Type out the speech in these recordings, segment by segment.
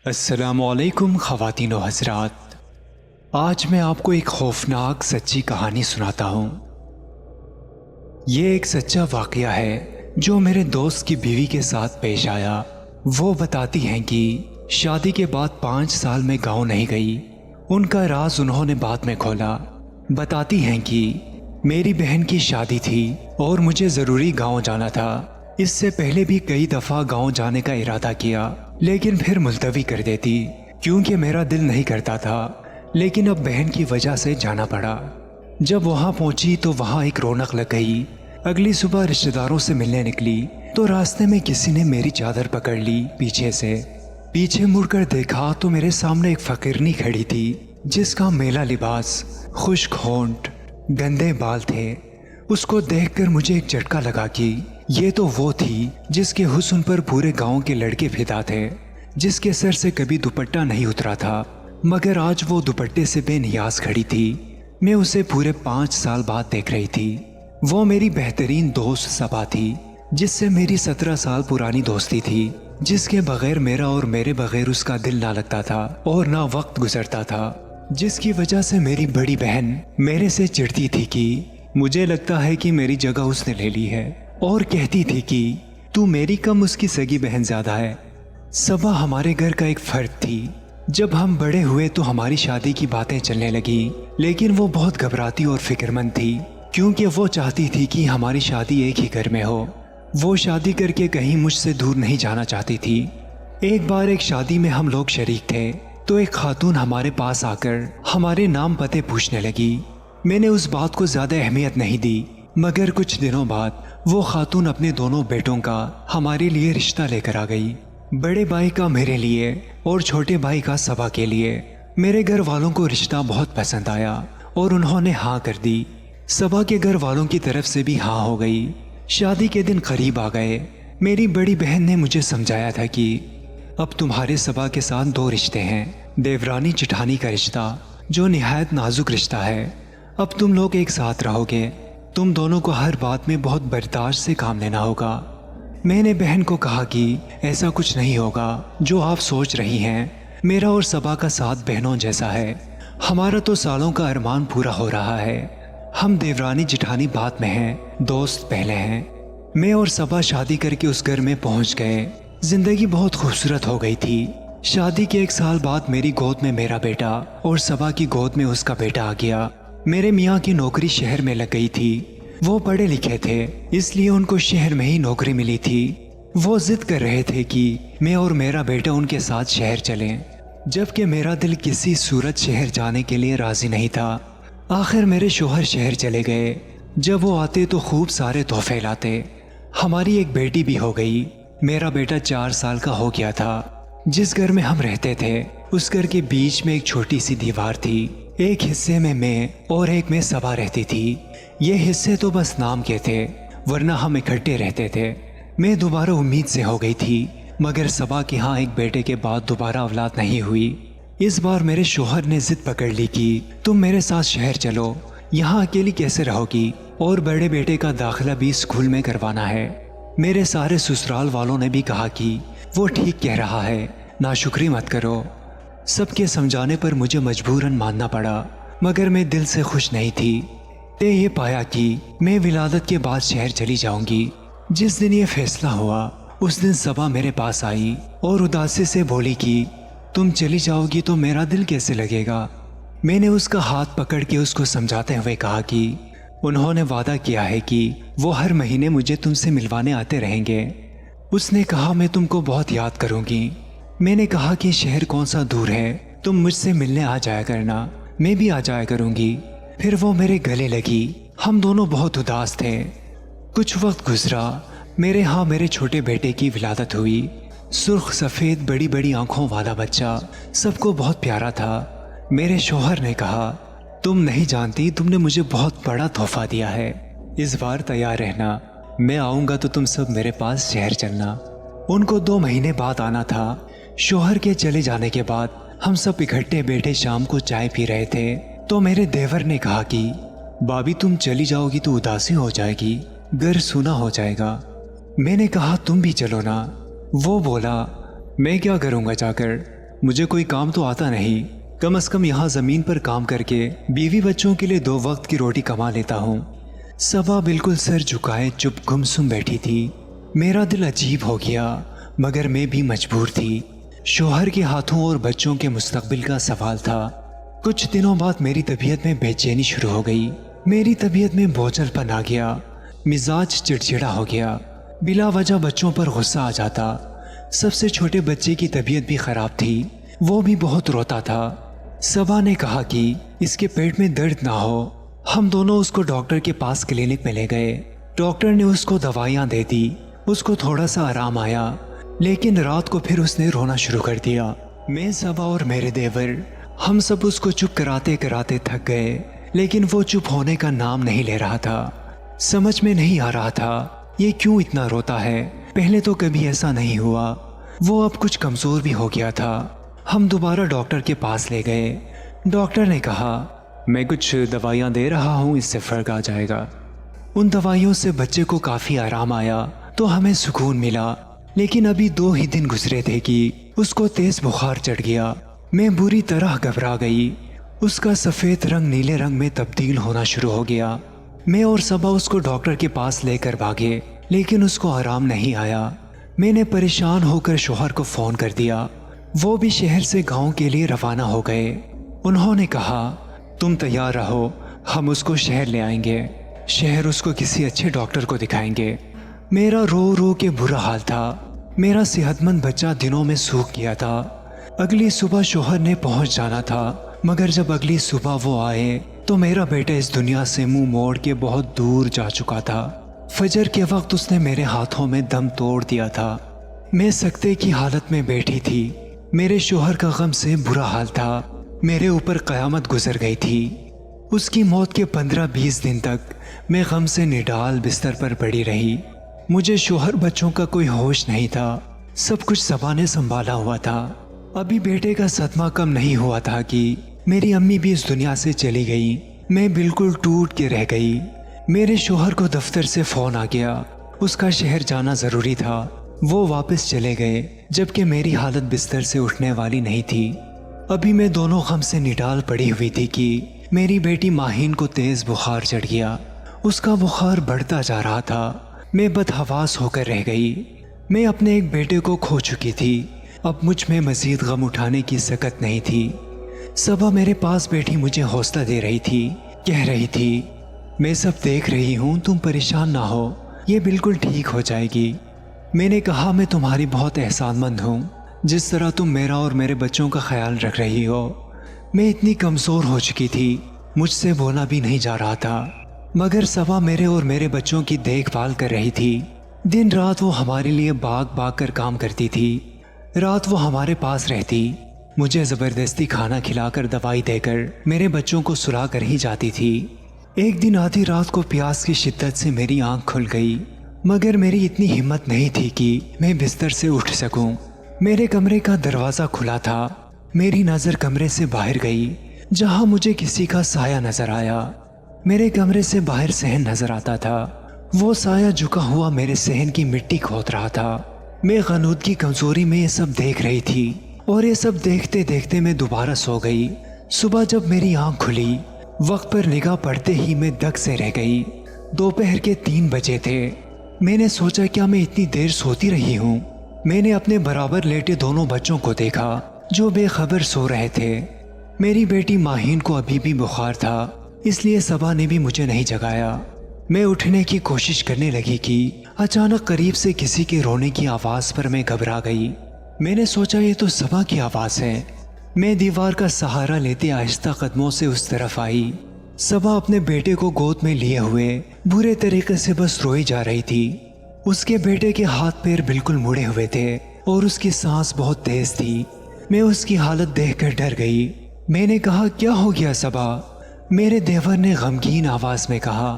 السلام علیکم خواتین و حضرات، آج میں آپ کو ایک خوفناک سچی کہانی سناتا ہوں۔ یہ ایک سچا واقعہ ہے جو میرے دوست کی بیوی کے ساتھ پیش آیا۔ وہ بتاتی ہیں کہ شادی کے بعد 5 سال میں گاؤں نہیں گئی۔ ان کا راز انہوں نے بعد میں کھولا۔ بتاتی ہیں کہ میری بہن کی شادی تھی اور مجھے ضروری گاؤں جانا تھا۔ اس سے پہلے بھی کئی دفعہ گاؤں جانے کا ارادہ کیا، لیکن پھر ملتوی کر دیتی کیونکہ میرا دل نہیں کرتا تھا، لیکن اب بہن کی وجہ سے جانا پڑا۔ جب وہاں پہنچی تو وہاں ایک رونق لگ گئی۔ اگلی صبح رشتہ داروں سے ملنے نکلی تو راستے میں کسی نے میری چادر پکڑ لی پیچھے سے۔ پیچھے مڑ کر دیکھا تو میرے سامنے ایک فقیرنی کھڑی تھی جس کا میلا لباس، خشک ہونٹ، گندے بال تھے۔ اس کو دیکھ کر مجھے ایک جھٹکا لگا کہ یہ تو وہ تھی جس کے حسن پر پورے گاؤں کے لڑکے فدا تھے، جس کے سر سے کبھی دوپٹہ نہیں اترا تھا، مگر آج وہ دوپٹے سے بے نیاز کھڑی تھی۔ میں اسے پورے 5 سال بعد دیکھ رہی تھی۔ وہ میری بہترین دوست صبا تھی، جس سے میری 17 سال پرانی دوستی تھی، جس کے بغیر میرا اور میرے بغیر اس کا دل نہ لگتا تھا اور نہ وقت گزرتا تھا، جس کی وجہ سے میری بڑی بہن میرے سے چڑھتی تھی کہ مجھے لگتا ہے کہ میری جگہ اس نے لے لی ہے، اور کہتی تھی کہ تو میری کم اس کی سگی بہن زیادہ ہے۔ صبا ہمارے گھر کا ایک فرد تھی۔ جب ہم بڑے ہوئے تو ہماری شادی کی باتیں چلنے لگی، لیکن وہ بہت گھبراتی اور فکر مند تھی کیونکہ وہ چاہتی تھی کہ ہماری شادی ایک ہی گھر میں ہو۔ وہ شادی کر کے کہیں مجھ سے دور نہیں جانا چاہتی تھی۔ ایک بار ایک شادی میں ہم لوگ شریک تھے تو ایک خاتون ہمارے پاس آ کر ہمارے نام پتے پوچھنے لگی۔ میں نے اس بات کو زیادہ اہمیت نہیں دی، مگر کچھ دنوں بعد وہ خاتون اپنے دونوں بیٹوں کا ہمارے لیے رشتہ لے کر آ گئی، بڑے بھائی کا میرے لیے اور چھوٹے بھائی کا صبا کے لیے۔ میرے گھر والوں کو رشتہ بہت پسند آیا اور انہوں نے ہاں کر دی۔ صبا کے گھر والوں کی طرف سے بھی ہاں ہو گئی۔ شادی کے دن قریب آ گئے۔ میری بڑی بہن نے مجھے سمجھایا تھا کہ اب تمہارے صبا کے ساتھ 2 رشتے ہیں، دیورانی جٹھانی کا رشتہ جو نہایت نازک رشتہ ہے۔ اب تم لوگ ایک ساتھ رہو گے، تم دونوں کو ہر بات میں بہت برداشت سے کام لینا ہوگا۔ میں نے بہن کو کہا کہ ایسا کچھ نہیں ہوگا جو آپ سوچ رہی ہیں۔ میرا اور صبا کا ساتھ بہنوں جیسا ہے۔ ہمارا تو سالوں کا ارمان پورا ہو رہا ہے۔ ہم دیورانی جٹھانی بات میں ہیں، دوست پہلے ہیں۔ میں اور صبا شادی کر کے اس گھر میں پہنچ گئے۔ زندگی بہت خوبصورت ہو گئی تھی۔ شادی کے 1 سال بعد میری گود میں میرا بیٹا اور صبا کی گود میں اس کا بیٹا آ گیا۔ میرے میاں کی نوکری شہر میں لگ گئی تھی۔ وہ پڑھے لکھے تھے، اس لیے ان کو شہر میں ہی نوکری ملی تھی۔ وہ ضد کر رہے تھے کہ میں اور میرا بیٹا ان کے ساتھ شہر چلیں، جبکہ میرا دل کسی صورت شہر جانے کے لیے راضی نہیں تھا۔ آخر میرے شوہر شہر چلے گئے۔ جب وہ آتے تو خوب سارے تحفے لاتے۔ ہماری ایک بیٹی بھی ہو گئی۔ میرا بیٹا 4 سال کا ہو گیا تھا۔ جس گھر میں ہم رہتے تھے اس گھر کے بیچ میں ایک چھوٹی سی دیوار تھی۔ ایک حصے میں اور ایک میں صبا رہتی تھی۔ یہ حصے تو بس نام کے تھے، ورنہ ہم اکٹھے رہتے تھے۔ میں دوبارہ امید سے ہو گئی تھی، مگر صبا کے ہاں ایک بیٹے کے بعد دوبارہ اولاد نہیں ہوئی۔ اس بار میرے شوہر نے ضد پکڑ لی کہ تم میرے ساتھ شہر چلو، یہاں اکیلی کیسے رہو گی، اور بڑے بیٹے کا داخلہ بھی اسکول میں کروانا ہے۔ میرے سارے سسرال والوں نے بھی کہا کہ وہ ٹھیک کہہ رہا ہے، ناشکری مت کرو۔ سب کے سمجھانے پر مجھے مجبوراً ماننا پڑا، مگر میں دل سے خوش نہیں تھی۔ یہ پایا کہ میں ولادت کے بعد شہر چلی جاؤں گی۔ جس دن یہ فیصلہ ہوا اس دن صبا میرے پاس آئی اور اداسی سے بولی کہ تم چلی جاؤ گی تو میرا دل کیسے لگے گا۔ میں نے اس کا ہاتھ پکڑ کے اس کو سمجھاتے ہوئے کہا کہ انہوں نے وعدہ کیا ہے کہ وہ ہر مہینے مجھے تم سے ملوانے آتے رہیں گے۔ اس نے کہا میں تم کو بہت یاد کروں گی۔ میں نے کہا کہ شہر کون سا دور ہے، تم مجھ سے ملنے آ جایا کرنا، میں بھی آ جایا کروں گی۔ پھر وہ میرے گلے لگی۔ ہم دونوں بہت اداس تھے۔ کچھ وقت گزرا، میرے ہاں میرے چھوٹے بیٹے کی ولادت ہوئی۔ سرخ سفید بڑی بڑی آنکھوں والا بچہ سب کو بہت پیارا تھا۔ میرے شوہر نے کہا تم نہیں جانتی تم نے مجھے بہت بڑا تحفہ دیا ہے، اس بار تیار رہنا، میں آؤں گا تو تم سب میرے پاس شہر چلنا۔ ان کو 2 مہینے بعد آنا تھا۔ شوہر کے چلے جانے کے بعد ہم سب اکٹھے بیٹھے شام کو چائے پی رہے تھے تو میرے دیور نے کہا کہ بابی تم چلی جاؤ گی تو اداسی ہو جائے گی، گھر سونا ہو جائے گا۔ میں نے کہا تم بھی چلو نا۔ وہ بولا میں کیا کروں گا جا کر، مجھے کوئی کام تو آتا نہیں، کم از کم یہاں زمین پر کام کر کے بیوی بچوں کے لیے 2 وقت کی روٹی کما لیتا ہوں۔ صبا بالکل سر جھکائے چپ گمسم بیٹھی تھی۔ میرا دل عجیب ہو گیا، مگر میں بھی مجبور تھی۔ شوہر کے ہاتھوں اور بچوں کے مستقبل کا سوال تھا۔ کچھ دنوں بعد میری طبیعت میں بے چینی شروع ہو گئی، میری طبیعت میں بوجھل پن آ گیا، مزاج چڑچڑا ہو گیا، بلا وجہ بچوں پر غصہ آ جاتا۔ سب سے چھوٹے بچے کی طبیعت بھی خراب تھی، وہ بھی بہت روتا تھا۔ صبا نے کہا کہ اس کے پیٹ میں درد نہ ہو۔ ہم دونوں اس کو ڈاکٹر کے پاس کلینک میں لے گئے۔ ڈاکٹر نے اس کو دوائیاں دے دی، اس کو تھوڑا سا آرام آیا، لیکن رات کو پھر اس نے رونا شروع کر دیا۔ میں، صبا اور میرے دیور، ہم سب اس کو چپ کراتے کراتے تھک گئے، لیکن وہ چپ ہونے کا نام نہیں لے رہا تھا۔ سمجھ میں نہیں آ رہا تھا یہ کیوں اتنا روتا ہے، پہلے تو کبھی ایسا نہیں ہوا۔ وہ اب کچھ کمزور بھی ہو گیا تھا۔ ہم دوبارہ ڈاکٹر کے پاس لے گئے۔ ڈاکٹر نے کہا میں کچھ دوائیاں دے رہا ہوں، اس سے فرق آ جائے گا۔ ان دوائیوں سے بچے کو کافی آرام آیا تو ہمیں سکون ملا، لیکن ابھی 2 ہی دن گزرے تھے کہ اس کو تیز بخار چڑھ گیا۔ میں بری طرح گھبرا گئی، اس کا سفید رنگ نیلے رنگ میں تبدیل ہونا شروع ہو گیا۔ میں اور صبا اس کو ڈاکٹر کے پاس لے کر بھاگے، لیکن اس کو آرام نہیں آیا۔ میں نے پریشان ہو کر شوہر کو فون کر دیا، وہ بھی شہر سے گاؤں کے لیے روانہ ہو گئے۔ انہوں نے کہا تم تیار رہو، ہم اس کو شہر لے آئیں گے، شہر اس کو کسی اچھے ڈاکٹر کو دکھائیں گے۔ میرا رو رو کے برا حال تھا، میرا صحت مند بچہ دنوں میں سوکھ گیا تھا۔ اگلی صبح شوہر نے پہنچ جانا تھا، مگر جب اگلی صبح وہ آئے تو میرا بیٹا اس دنیا سے منہ موڑ کے بہت دور جا چکا تھا۔ فجر کے وقت اس نے میرے ہاتھوں میں دم توڑ دیا تھا۔ میں سکتے کی حالت میں بیٹھی تھی، میرے شوہر کا غم سے برا حال تھا، میرے اوپر قیامت گزر گئی تھی۔ اس کی موت کے 15-20 دن تک میں غم سے نڈال بستر پر پڑی رہی۔ مجھے شوہر بچوں کا کوئی ہوش نہیں تھا، سب کچھ صبا نے سنبھالا ہوا تھا۔ ابھی بیٹے کا صدمہ کم نہیں ہوا تھا کہ میری امی بھی اس دنیا سے چلی گئی۔ میں بالکل ٹوٹ کے رہ گئی۔ میرے شوہر کو دفتر سے فون آ گیا، اس کا شہر جانا ضروری تھا۔ وہ واپس چلے گئے، جبکہ میری حالت بستر سے اٹھنے والی نہیں تھی۔ ابھی میں دونوں غم سے نڈال پڑی ہوئی تھی کہ میری بیٹی ماہین کو تیز بخار چڑھ گیا۔ اس کا بخار بڑھتا جا رہا تھا، میں بدحواس ہو کر رہ گئی۔ میں اپنے ایک بیٹے کو کھو چکی تھی، اب مجھ میں مزید غم اٹھانے کی سکت نہیں تھی۔ صبا میرے پاس بیٹھی مجھے حوصلہ دے رہی تھی، کہہ رہی تھی میں سب دیکھ رہی ہوں، تم پریشان نہ ہو، یہ بالکل ٹھیک ہو جائے گی۔ میں نے کہا میں تمہاری بہت احسان مند ہوں، جس طرح تم میرا اور میرے بچوں کا خیال رکھ رہی ہو۔ میں اتنی کمزور ہو چکی تھی، مجھ سے بولا بھی نہیں جا رہا تھا، مگر صبا میرے اور میرے بچوں کی دیکھ بھال کر رہی تھی۔ دن رات وہ ہمارے لیے باغ باغ کر کام کرتی تھی، رات وہ ہمارے پاس رہتی، مجھے زبردستی کھانا کھلا کر دوائی دے کر میرے بچوں کو سلا کر ہی جاتی تھی۔ ایک دن آدھی رات کو پیاس کی شدت سے میری آنکھ کھل گئی، مگر میری اتنی ہمت نہیں تھی کہ میں بستر سے اٹھ سکوں۔ میرے کمرے کا دروازہ کھلا تھا، میری نظر کمرے سے باہر گئی، جہاں مجھے کسی کا سایہ نظر آیا۔ میرے کمرے سے باہر صحن نظر آتا تھا، وہ سایہ جھکا ہوا میرے صحن کی مٹی کھود رہا تھا۔ میں غنود کی کمزوری میں یہ سب دیکھ رہی تھی، اور یہ سب دیکھتے دیکھتے میں دوبارہ سو گئی۔ صبح جب میری آنکھ کھلی، وقت پر نگاہ پڑتے ہی میں دگ سے رہ گئی۔ دوپہر کے 3 بجے تھے۔ میں نے سوچا کیا میں اتنی دیر سوتی رہی ہوں؟ میں نے اپنے برابر لیٹے دونوں بچوں کو دیکھا جو بے خبر سو رہے تھے۔ میری بیٹی ماہین کو ابھی بھی بخار تھا، اس لیے صبا نے بھی مجھے نہیں جگایا۔ میں اٹھنے کی کوشش کرنے لگی کہ اچانک قریب سے کسی کے رونے کی آواز پر میں گھبرا گئی۔ میں نے سوچا یہ تو صبا کی آواز ہے۔ میں دیوار کا سہارا لیتے آہستہ قدموں سے اس طرف آئی۔ صبا اپنے بیٹے کو گود میں لیے ہوئے برے طریقے سے بس روئی جا رہی تھی۔ اس کے بیٹے کے ہاتھ پیر بالکل مڑے ہوئے تھے اور اس کی سانس بہت تیز تھی۔ میں اس کی حالت دیکھ کر ڈر گئی۔ میں نے کہا کیا ہو گیا صبا؟ میرے دیور نے غمگین آواز میں کہا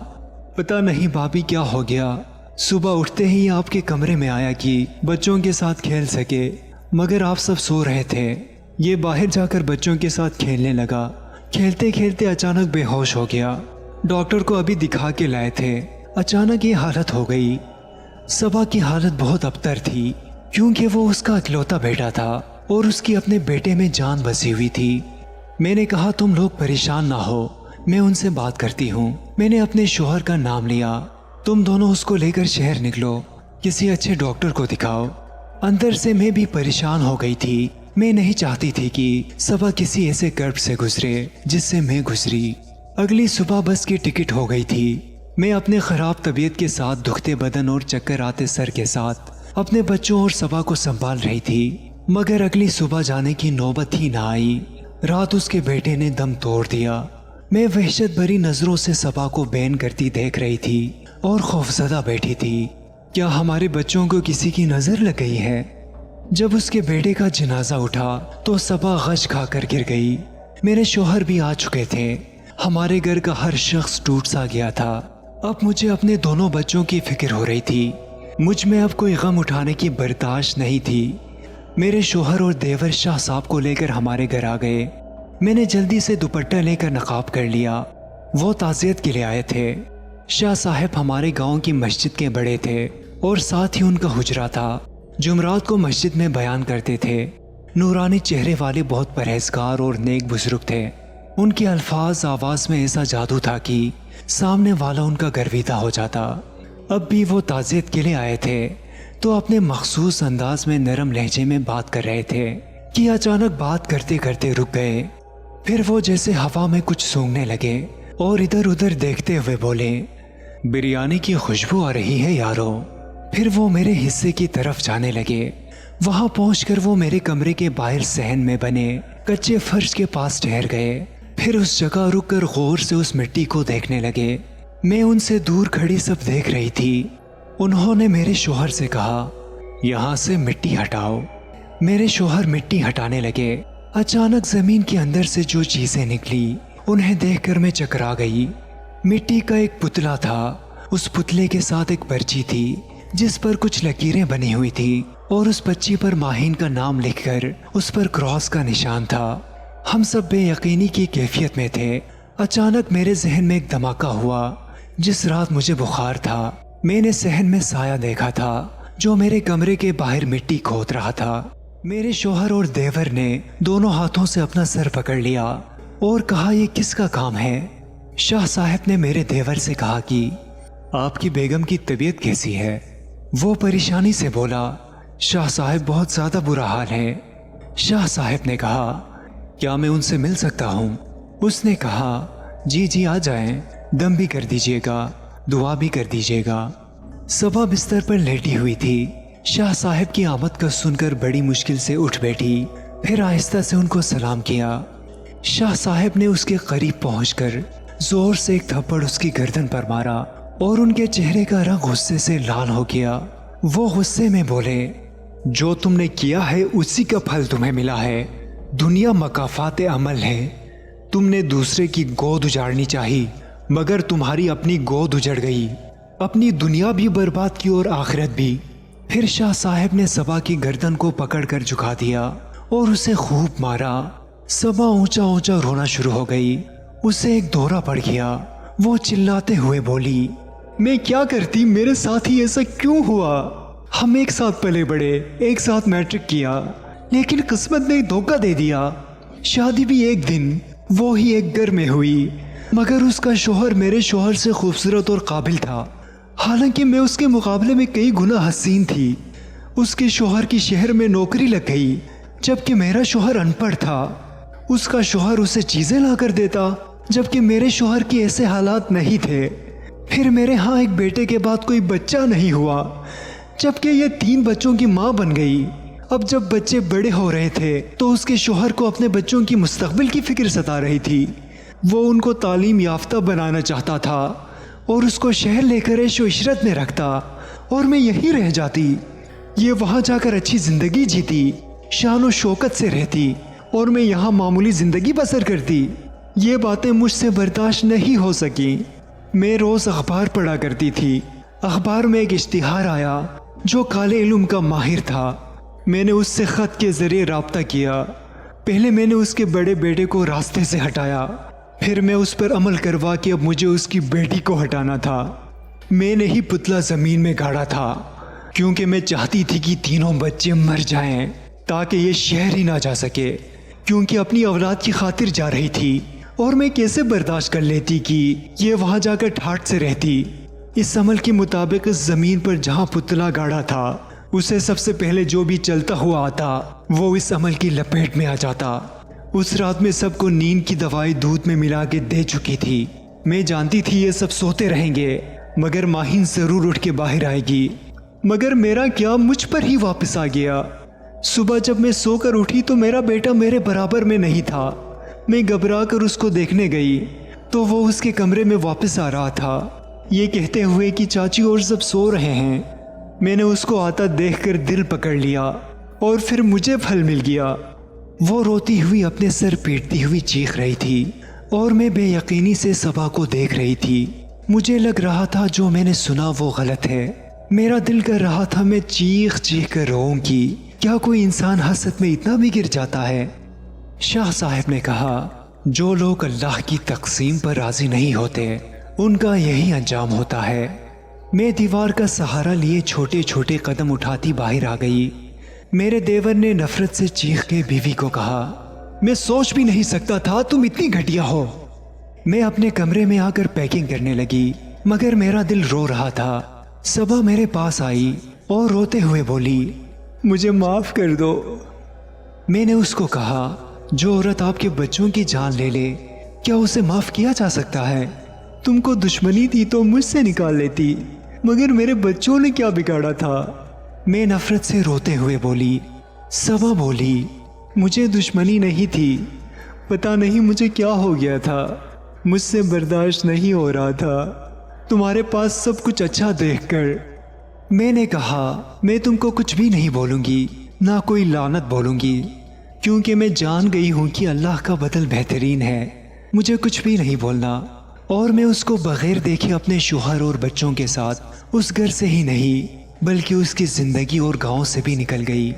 پتہ نہیں بھابھی کیا ہو گیا، صبح اٹھتے ہی آپ کے کمرے میں آیا کہ بچوں کے ساتھ کھیل سکے، مگر آپ سب سو رہے تھے۔ یہ باہر جا کر بچوں کے ساتھ کھیلنے لگا، کھیلتے کھیلتے اچانک بے ہوش ہو گیا۔ ڈاکٹر کو ابھی دکھا کے لائے تھے، اچانک یہ حالت ہو گئی۔ صبا کی حالت بہت ابتر تھی، کیونکہ وہ اس کا اکلوتا بیٹا تھا۔ اور اس کی اپنے بیٹے میں جان بسی ہوئی تھی۔ میں نے کہا تم لوگ پریشان نہ ہو، میں ان سے بات کرتی ہوں۔ میں نے اپنے شوہر کا نام لیا، تم دونوں اس کو لے کر شہر نکلو، کسی اچھے ڈاکٹر کو دکھاؤ۔ اندر سے میں بھی پریشان ہو گئی تھی، میں نہیں چاہتی تھی کہ صبح کسی ایسے کرب سے گزرے جس سے میں گزری۔ اگلی صبح بس کی ٹکٹ ہو گئی تھی۔ میں اپنے خراب طبیعت کے ساتھ، دکھتے بدن اور چکر آتے سر کے ساتھ اپنے بچوں اور صبا کو سنبھال رہی تھی، مگر اگلی صبح جانے کی نوبت ہی نہ آئی۔ رات اس کے بیٹے نے دم توڑ دیا۔ میں وحشت بھری نظروں سے صبا کو بین کرتی دیکھ رہی تھی اور خوفزدہ بیٹھی تھی۔ کیا ہمارے بچوں کو کسی کی نظر لگ گئی ہے؟ جب اس کے بیٹے کا جنازہ اٹھا تو صبا غش کھا کر گر گئی۔ میرے شوہر بھی آ چکے تھے، ہمارے گھر کا ہر شخص ٹوٹ سا گیا تھا۔ اب مجھے اپنے دونوں بچوں کی فکر ہو رہی تھی، مجھ میں اب کوئی غم اٹھانے کی برداشت نہیں تھی۔ میرے شوہر اور دیور شاہ صاحب کو لے کر ہمارے گھر آ گئے۔ میں نے جلدی سے دوپٹہ لے کر نقاب کر لیا، وہ تعزیت کے لیے آئے تھے۔ شاہ صاحب ہمارے گاؤں کی مسجد کے بڑے تھے اور ساتھ ہی ان کا حجرہ تھا، جمعرات کو مسجد میں بیان کرتے تھے۔ نورانی چہرے والے بہت پرہیزگار اور نیک بزرگ تھے۔ ان کے الفاظ آواز میں ایسا جادو تھا کہ سامنے والا ان کا گرویدہ ہو جاتا۔ اب بھی وہ تعزیت کے لیے آئے تھے تو اپنے مخصوص انداز میں نرم لہجے میں بات کر رہے تھے کہ اچانک بات کرتے کرتے رک گئے۔ پھر وہ جیسے ہوا میں کچھ سونگنے لگے اور ادھر ادھر دیکھتے ہوئے بولے، بریانی کی خوشبو آ رہی ہے یارو۔ پھر وہ میرے حصے کی طرف جانے لگے۔ وہاں پہنچ کر وہ میرے کمرے کے باہر صحن میں بنے کچے فرش کے پاس ٹھہر گئے۔ پھر اس جگہ رک کر غور سے اس مٹی کو دیکھنے لگے۔ میں ان سے دور کھڑی سب دیکھ رہی تھی۔ انہوں نے میرے شوہر سے کہا، یہاں سے مٹی ہٹاؤ۔ میرے شوہر مٹی ہٹانے لگے۔ اچانک زمین کے اندر سے جو چیزیں نکلی انہیں دیکھ کر میں چکرا گئی۔ مٹی کا ایک پتلا تھا، اس پتلے کے ساتھ ایک پرچی تھی جس پر کچھ لکیریں بنی ہوئی تھی اور اس پرچی پر ماہین کا نام لکھ کر اس پر کراس کا نشان تھا۔ ہم سب بے یقینی کی کیفیت میں تھے۔ اچانک میرے ذہن میں ایک دھماکہ ہوا۔ جس رات مجھے بخار تھا، میں نے صحن میں سایہ دیکھا تھا جو میرے کمرے کے باہر مٹی کھود رہا تھا۔ میرے شوہر اور دیور نے دونوں ہاتھوں سے اپنا سر پکڑ لیا اور کہا، یہ کس کا کام ہے؟ شاہ صاحب نے میرے دیور سے کہا کہ آپ کی بیگم کی طبیعت کیسی ہے؟ وہ پریشانی سے بولا، شاہ صاحب بہت زیادہ برا حال ہے۔ شاہ صاحب نے کہا، کیا میں ان سے مل سکتا ہوں؟ اس نے کہا، جی جی آ جائیں، دم بھی کر دیجیے گا، دعا بھی کر دیجیے گا۔ صبا بستر پر لیٹی ہوئی تھی۔ شاہ صاحب کی آمد کا سن کر بڑی مشکل سے اٹھ بیٹھی، پھر آہستہ سے ان کو سلام کیا۔ شاہ صاحب نے اس کے قریب پہنچ کر زور سے ایک تھپڑ اس کی گردن پر مارا اور ان کے چہرے کا رنگ غصے سے لال ہو گیا۔ وہ غصے میں بولے، جو تم نے کیا ہے اسی کا پھل تمہیں ملا ہے۔ دنیا مکافات عمل ہے۔ تم نے دوسرے کی گود اجاڑنی چاہی مگر تمہاری اپنی گود اجڑ گئی، اپنی دنیا بھی برباد کی اور آخرت بھی۔ پھر شاہ صاحب نے صبا کی گردن کو پکڑ کر جھکا دیا اور اسے خوب مارا۔ صبا اونچا اونچا رونا شروع ہو گئی، اسے ایک دورہ پڑ گیا۔ وہ چلاتے ہوئے بولی، میں کیا کرتی، میرے ساتھ ہی ایسا کیوں ہوا؟ ہم ایک ساتھ پلے بڑے، ایک ساتھ میٹرک کیا، لیکن قسمت نے دھوکہ دے دیا۔ شادی بھی ایک دن وہی ایک گھر میں ہوئی، مگر اس کا شوہر میرے شوہر سے خوبصورت اور قابل تھا، حالانکہ میں اس کے مقابلے میں کئی گنا حسین تھی۔ اس کے شوہر کی شہر میں نوکری لگ گئی، جبکہ میرا شوہر ان پڑھ تھا۔ اس کا شوہر اسے چیزیں لا کر دیتا، جبکہ میرے شوہر کی ایسے حالات نہیں تھے۔ پھر میرے ہاں ایک بیٹے کے بعد کوئی بچہ نہیں ہوا، جبکہ یہ 3 بچوں کی ماں بن گئی۔ اب جب بچے بڑے ہو رہے تھے تو اس کے شوہر کو اپنے بچوں کی مستقبل کی فکر ستا رہی تھی۔ وہ ان کو تعلیم یافتہ بنانا چاہتا تھا اور اس کو شہر لے کر عیش و عشرت میں رکھتا، اور میں یہیں رہ جاتی۔ یہ وہاں جا کر اچھی زندگی جیتی، شان و شوکت سے رہتی، اور میں یہاں معمولی زندگی بسر کرتی۔ یہ باتیں مجھ سے برداشت نہیں ہو سکیں۔ میں روز اخبار پڑھا کرتی تھی۔ اخبار میں ایک اشتہار آیا جو کالے علم کا ماہر تھا۔ میں نے اس سے خط کے ذریعے رابطہ کیا۔ پہلے میں نے اس کے بڑے بیٹے کو راستے سے ہٹایا، پھر میں اس پر عمل کروا کے اب مجھے اس کی بیٹی کو ہٹانا تھا۔ میں نے ہی پتلا زمین میں گاڑا تھا، کیونکہ میں چاہتی تھی کہ تینوں بچے مر جائیں تاکہ یہ شہر ہی نہ جا سکے، کیونکہ اپنی اولاد کی خاطر جا رہی تھی، اور میں کیسے برداشت کر لیتی کہ یہ وہاں جا کر ٹھاٹھ سے رہتی۔ اس عمل کے مطابق اس زمین پر جہاں پتلا گاڑا تھا، اسے سب سے پہلے جو بھی چلتا ہوا آتا وہ اس عمل کی لپیٹ میں آ جاتا۔ اس رات میں سب کو نیند کی دوائی دودھ میں ملا کے دے چکی تھی۔ میں جانتی تھی یہ سب سوتے رہیں گے، مگر ماہین ضرور اٹھ کے باہر آئے گی۔ مگر میرا کیا، مجھ پر ہی واپس آ گیا۔ صبح جب میں سو کر اٹھی تو میرا بیٹا میرے برابر میں نہیں تھا۔ میں گھبرا کر اس کو دیکھنے گئی تو وہ اس کے کمرے میں واپس آ رہا تھا، یہ کہتے ہوئے کہ چاچی اور سب سو رہے ہیں۔ میں نے اس کو آتا دیکھ کر دل پکڑ لیا اور پھر مجھے پھل مل گیا۔ وہ روتی ہوئی اپنے سر پیٹتی ہوئی چیخ رہی تھی اور میں بے یقینی سے صبا کو دیکھ رہی تھی۔ مجھے لگ رہا تھا جو میں نے سنا وہ غلط ہے۔ میرا دل کر رہا تھا میں چیخ چیخ کر روؤں گی۔ کیا کوئی انسان حسد میں اتنا بھی گر جاتا ہے؟ شاہ صاحب نے کہا، جو لوگ اللہ کی تقسیم پر راضی نہیں ہوتے ان کا یہی انجام ہوتا ہے۔ میں دیوار کا سہارا لیے چھوٹے چھوٹے قدم اٹھاتی باہر آ گئی۔ میرے دیور نے نفرت سے چیخ کے بیوی کو کہا، میں سوچ بھی نہیں سکتا تھا تم اتنی گھٹیا ہو۔ میں اپنے کمرے میں آ کر پیکنگ کرنے لگی، مگر میرا دل رو رہا تھا۔ صبا میرے پاس آئی اور روتے ہوئے بولی، مجھے معاف کر دو۔ میں نے اس کو کہا، جو عورت آپ کے بچوں کی جان لے لے کیا اسے معاف کیا جا سکتا ہے؟ تم کو دشمنی تھی تو مجھ سے نکال لیتی، مگر میرے بچوں نے کیا بگاڑا تھا؟ میں نفرت سے روتے ہوئے بولی۔ صبا بولی، مجھے دشمنی نہیں تھی، پتہ نہیں مجھے کیا ہو گیا تھا، مجھ سے برداشت نہیں ہو رہا تھا تمہارے پاس سب کچھ اچھا دیکھ کر۔ میں نے کہا، میں تم کو کچھ بھی نہیں بولوں گی، نہ کوئی لعنت بولوں گی، کیونکہ میں جان گئی ہوں کہ اللہ کا بدل بہترین ہے۔ مجھے کچھ بھی نہیں بولنا۔ اور میں اس کو بغیر دیکھے اپنے شوہر اور بچوں کے ساتھ اس گھر سے ہی نہیں بلکہ اس کی زندگی اور گاؤں سے بھی نکل گئی۔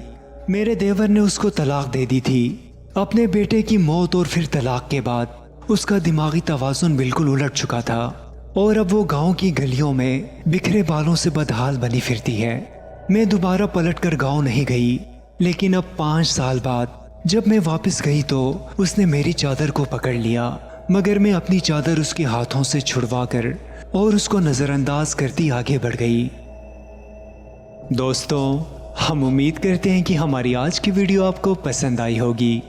میرے دیور نے اس کو طلاق دے دی تھی۔ اپنے بیٹے کی موت اور پھر طلاق کے بعد اس کا دماغی توازن بالکل الٹ چکا تھا، اور اب وہ گاؤں کی گلیوں میں بکھرے بالوں سے بدحال بنی پھرتی ہے۔ میں دوبارہ پلٹ کر گاؤں نہیں گئی، لیکن اب 5 سال بعد جب میں واپس گئی تو اس نے میری چادر کو پکڑ لیا، مگر میں اپنی چادر اس کے ہاتھوں سے چھڑوا کر اور اس کو نظر انداز کرتی آگے بڑھ گئی۔ دوستوں، ہم امید کرتے ہیں کہ ہماری آج کی ویڈیو آپ کو پسند آئی ہوگی۔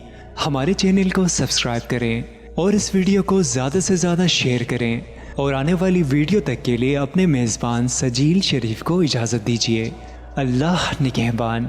ہمارے چینل کو سبسکرائب کریں اور اس ویڈیو کو زیادہ سے زیادہ شیئر کریں، اور آنے والی ویڈیو تک کے لیے اپنے میزبان سجیل شریف کو اجازت دیجیے۔ اللہ نگہبان۔